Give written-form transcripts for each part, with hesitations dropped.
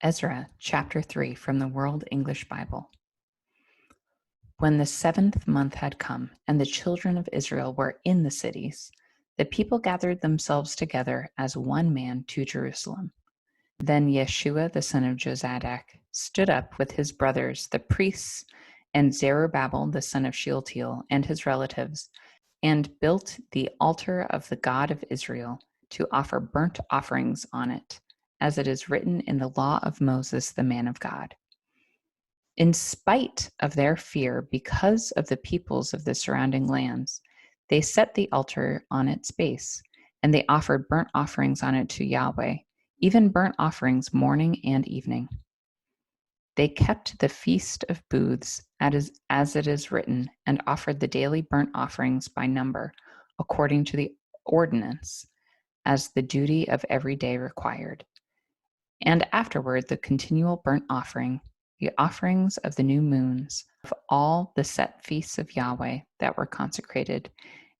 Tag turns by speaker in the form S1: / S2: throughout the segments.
S1: Ezra chapter 3 from the World English Bible. When the 7th month had come, and the children of Israel were in the cities, the people gathered themselves together as one man to Jerusalem. Then Yeshua the son of Jozadak stood up with his brothers, the priests, and Zerubbabel the son of Shealtiel and his relatives, and built the altar of the God of Israel to offer burnt offerings on it, as it is written in the law of Moses, the man of God. In spite of their fear because of the peoples of the surrounding lands, they set the altar on its base, and they offered burnt offerings on it to Yahweh, even burnt offerings morning and evening. They kept the Feast of Booths as it is written, and offered the daily burnt offerings by number, according to the ordinance, as the duty of every day required. And afterward the continual burnt offering, the offerings of the new moons, of all the set feasts of Yahweh that were consecrated,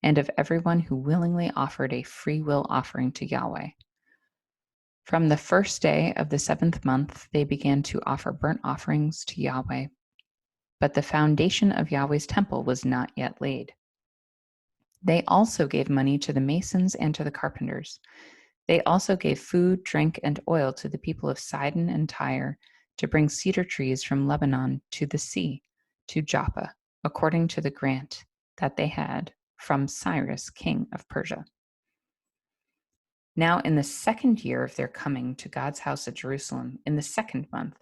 S1: and of everyone who willingly offered a free will offering to Yahweh. From the first day of the 7th month, they began to offer burnt offerings to Yahweh. But the foundation of Yahweh's temple was not yet laid. They also gave money to the masons and to the carpenters. They also gave food, drink, and oil to the people of Sidon and Tyre to bring cedar trees from Lebanon to the sea, to Joppa, according to the grant that they had from Cyrus, king of Persia. Now in the 2nd year of their coming to God's house at Jerusalem, in the 2nd month,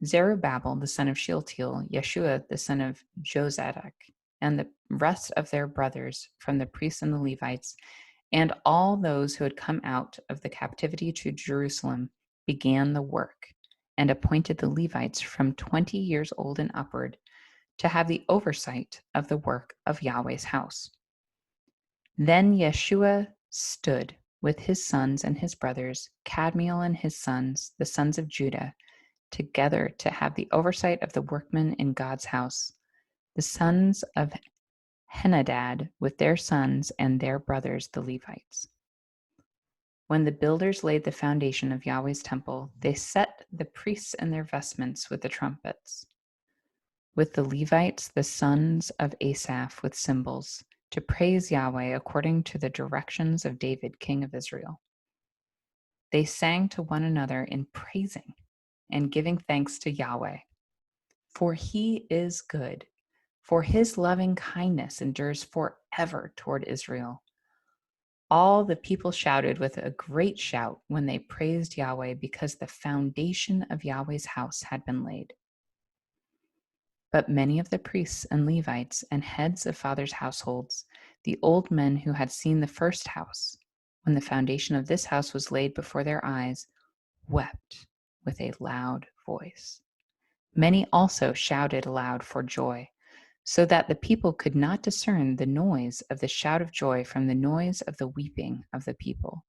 S1: Zerubbabel the son of Shealtiel, Yeshua the son of Jozadak, and the rest of their brothers from the priests and the Levites, and all those who had come out of the captivity to Jerusalem, began the work, and appointed the Levites from 20 years old and upward to have the oversight of the work of Yahweh's house. Then Yeshua stood with his sons and his brothers, Kadmiel and his sons, the sons of Judah, together to have the oversight of the workmen in God's house, the sons of Henadad with their sons and their brothers, the Levites. When the builders laid the foundation of Yahweh's temple, they set the priests in their vestments with the trumpets, with the Levites, the sons of Asaph, with cymbals, to praise Yahweh according to the directions of David, king of Israel. They sang to one another in praising and giving thanks to Yahweh, for he is good, for his loving kindness endures forever toward Israel. All the people shouted with a great shout when they praised Yahweh, because the foundation of Yahweh's house had been laid. But many of the priests and Levites and heads of fathers' households, the old men who had seen the first house, when the foundation of this house was laid before their eyes, wept with a loud voice. Many also shouted aloud for joy, so that the people could not discern the noise of the shout of joy from the noise of the weeping of the people.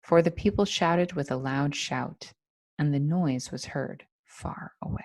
S1: For the people shouted with a loud shout, and the noise was heard far away.